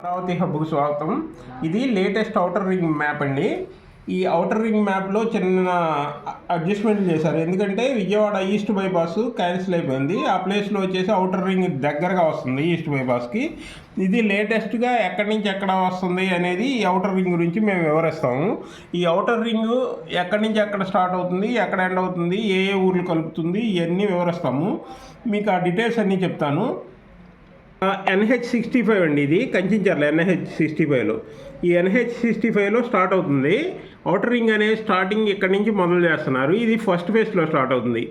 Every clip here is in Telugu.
అమరావతి హబ్కు స్వాగతం. ఇది లేటెస్ట్ ఔటర్ రింగ్ మ్యాప్ అండి. ఈ ఔటర్ రింగ్ మ్యాప్లో చిన్న అడ్జస్ట్మెంట్లు చేశారు. ఎందుకంటే విజయవాడ ఈస్ట్ బైపాస్ క్యాన్సిల్ అయిపోయింది. ఆ ప్లేస్లో వచ్చేసి ఔటర్ రింగ్ దగ్గరగా వస్తుంది ఈస్ట్ బైపాస్కి. ఇది లేటెస్ట్గా ఎక్కడి నుంచి ఎక్కడ వస్తుంది అనేది ఈ ఔటర్ రింగ్ గురించి మేము వివరిస్తాము. ఈ ఔటర్ రింగ్ ఎక్కడి నుంచి ఎక్కడ స్టార్ట్ అవుతుంది, ఎక్కడ ఎండ్ అవుతుంది, ఏ ఏ ఊర్లు కలుపుతుంది, ఇవన్నీ వివరిస్తాము. మీకు ఆ డీటెయిల్స్ అన్నీ చెప్తాను. NH65 అండి, ఇది కంచించర్ల NH65లో. ఈ NH65లో స్టార్ట్ అవుతుంది ఔటర్ రింగ్ అనేది. స్టార్టింగ్ ఇక్కడి నుంచి మొదలు చేస్తున్నారు. ఇది ఫస్ట్ ఫేజ్లో స్టార్ట్ అవుతుంది.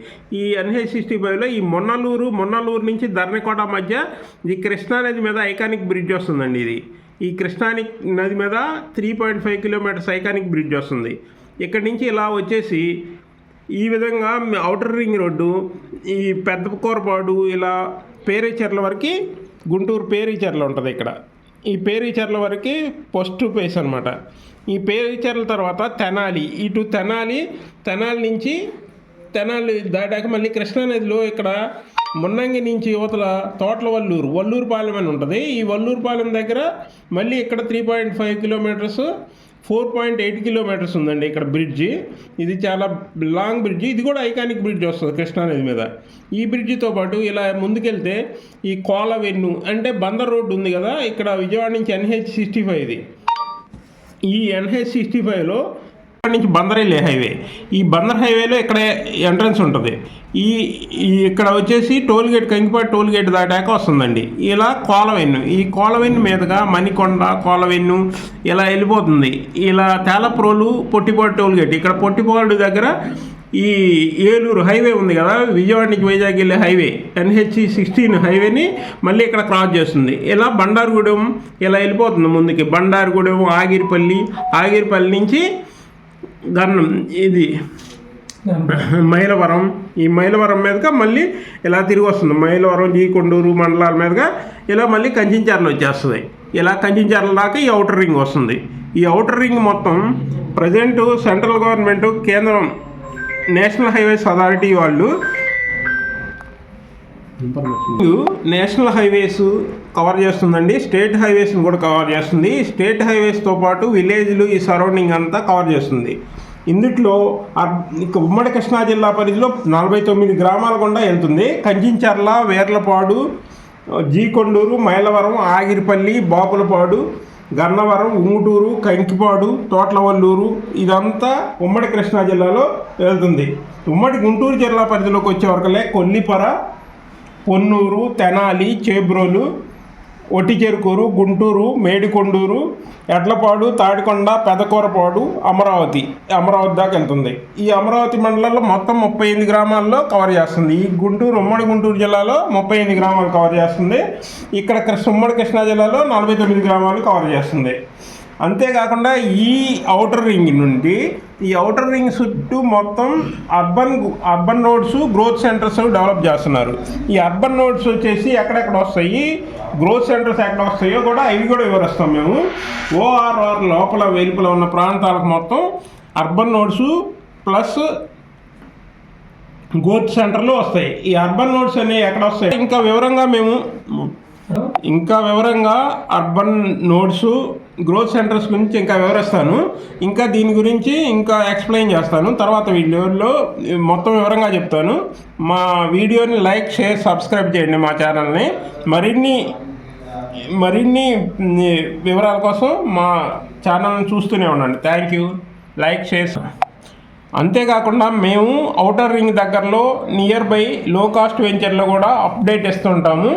ఈ NH65లో ఈ మొన్నలూరు నుంచి ధర్నికోట మధ్య ఈ కృష్ణా నది మీద ఐకానిక్ బ్రిడ్జ్ వస్తుందండి. ఈ కృష్ణా నది మీద 3.5 కిలోమీటర్స్ ఐకానిక్ బ్రిడ్జ్ వస్తుంది. ఇక్కడి నుంచి ఇలా వచ్చేసి ఈ విధంగా ఔటర్ రింగ్ రోడ్డు ఈ పెద్ద కోరపాడు ఇలా పేరేచర్ల వరకు, గుంటూరు పేరీచర్ల ఉంటుంది ఇక్కడ. ఈ పేరీచర్ల వరకు ఫస్ట్ ఫేస్ అనమాట. ఈ పేరీచర్ల తర్వాత తెనాలి, ఇటు తెనాలి నుంచి తెనాలి దాటాక మళ్ళీ కృష్ణానదిలో ఇక్కడ మున్నంగి నుంచి యువతల తోటల వల్లూరుపాలెం అని ఉంటుంది. ఈ వల్లూరుపాలెం దగ్గర మళ్ళీ ఇక్కడ 3.5 కిలోమీటర్స్ 4.8 కిలోమీటర్స్ ఉందండి ఇక్కడ బ్రిడ్జి. ఇది చాలా లాంగ్ బ్రిడ్జి. ఇది కూడా ఐకానిక్ బ్రిడ్జ్ వస్తుంది కృష్ణానది మీద. ఈ బ్రిడ్జితో పాటు ఇలా ముందుకెళ్తే ఈ కోలవెన్ను అంటే బందర్ రోడ్డు ఉంది కదా, ఇక్కడ విజయవాడ నుంచి NH65 ఇది. ఈ NH65లో నుంచి బందర్ వెళ్ళే హైవే. ఈ బందర్ హైవేలో ఇక్కడ ఎంట్రన్స్ ఉంటుంది. ఇక్కడ వచ్చేసి టోల్గేట్, కంకిపాటి టోల్గేట్ దాటాక వస్తుందండి. ఇలా కోలవెన్ను, ఈ కోలవెన్ను మీదుగా మణికొండ, కోలవెన్ను ఇలా వెళ్ళిపోతుంది. ఇలా తేలప్రోలు, పొట్టిపాడు టోల్గేట్. ఇక్కడ పొట్టిపాడు దగ్గర ఈ ఏలూరు హైవే ఉంది కదా, విజయవాడ నుంచి వైజాగ్ వెళ్ళే హైవే NH16 హైవేని మళ్ళీ ఇక్కడ క్రాస్ చేస్తుంది. ఇలా బండారుగూడెం ఇలా వెళ్ళిపోతుంది ముందుకి. బండారుగూడెం, ఆగిరిపల్లి నుంచి గన్నం, ఇది మైలవరం. ఈ మైలవరం మీదుగా మళ్ళీ ఇలా తిరిగి వస్తుంది. మైలవరం, జీకొండూరు మండలాల మీదుగా ఇలా మళ్ళీ కంచించర్ల వచ్చేస్తుంది. ఇలా కంచించర్ల దాకా ఈ ఔటర్ రింగ్ వస్తుంది. ఈ ఔటర్ రింగ్ మొత్తం ప్రజెంట్ సెంట్రల్ గవర్నమెంట్, కేంద్రం నేషనల్ హైవేస్ అథారిటీ వాళ్ళు నేషనల్ హైవేస్ కవర్ చేస్తుందండి. స్టేట్ హైవేస్ని కూడా కవర్ చేస్తుంది. స్టేట్ హైవేస్తో పాటు విలేజ్లు, ఈ సరౌండింగ్ అంతా కవర్ చేస్తుంది. ఇందులో ఉమ్మడి కృష్ణా జిల్లా పరిధిలో 49 గ్రామాల గుండా వెళ్తుంది. కంచించర్ల, వేర్లపాడు, జీకొండూరు, మైలవరం, ఆగిరిపల్లి, బాపులపాడు, గన్నవరం, ఉంగుటూరు, కంకిపాడు, తోట్లవల్లూరు, ఇదంతా ఉమ్మడి కృష్ణా జిల్లాలో వెళ్తుంది. ఉమ్మడి గుంటూరు జిల్లా పరిధిలోకి వచ్చే వరకులే కొల్లిపర, పొన్నూరు, తెనాలి, చేబ్రోలు, ఒటిచెరుకూరు, గుంటూరు, మేడికొండూరు, ఎడ్లపాడు, తాడికొండ, పెదకూరపాడు, అమరావతి దాకా వెళ్తుంది. ఈ అమరావతి మండలంలో మొత్తం 38 గ్రామాల్లో కవర్ చేస్తుంది. ఈ ఉమ్మడి గుంటూరు జిల్లాలో 38 గ్రామాలు కవర్ చేస్తుంది. ఇక్కడ ఉమ్మడి కృష్ణా జిల్లాలో 49 గ్రామాలు కవర్ చేస్తుంది. అంతేకాకుండా ఈ ఔటర్ రింగ్ నుండి ఈ ఔటర్ రింగ్ చుట్టూ మొత్తం urban nodes, growth centres develop చేస్తున్నారు. ఈ అర్బన్ నోడ్స్ వచ్చేసి ఎక్కడెక్కడ వస్తాయి, గ్రోత్ సెంటర్స్ ఎక్కడ వస్తాయో కూడా ఇవి కూడా వివరిస్తాం మేము. ORR లోపల వెలుపల ఉన్న ప్రాంతాలకు మొత్తం అర్బన్ నోడ్స్ ప్లస్ గ్రోత్ సెంటర్లు వస్తాయి. ఈ అర్బన్ నోడ్స్ అనేవి ఎక్కడ వస్తాయి ఇంకా వివరంగా అర్బన్ నోడ్స్, గ్రోత్ సెంటర్స్ గురించి ఇంకా వివరిస్తాను. ఇంకా దీని గురించి ఇంకా ఎక్స్ప్లెయిన్ చేస్తాను తర్వాత వీడియోలో, మొత్తం వివరంగా చెప్తాను. మా వీడియోని లైక్, షేర్, సబ్స్క్రైబ్ చేయండి మా ఛానల్ని. మరిన్ని వివరాల కోసం మా ఛానల్ని చూస్తూనే ఉండండి. Thank you. Like, share. అంతేకాకుండా మేము ఔటర్ రింగ్ దగ్గరలో నియర్ బై లో కాస్ట్ వెంచర్లో కూడా అప్డేట్ ఇస్తుంటాము.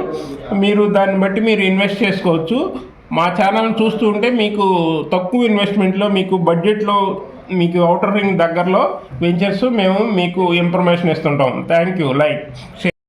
మీరు దాన్ని బట్టి మీరు ఇన్వెస్ట్ చేసుకోవచ్చు. మా ఛానల్ని చూస్తూ ఉంటే మీకు తక్కువ ఇన్వెస్ట్మెంట్లో, మీకు బడ్జెట్లో, మీకు ఔటర్ రింగ్ దగ్గరలో వెంచర్స్ మేము మీకు ఇన్ఫర్మేషన్ ఇస్తుంటాం. Thank you. Like, share.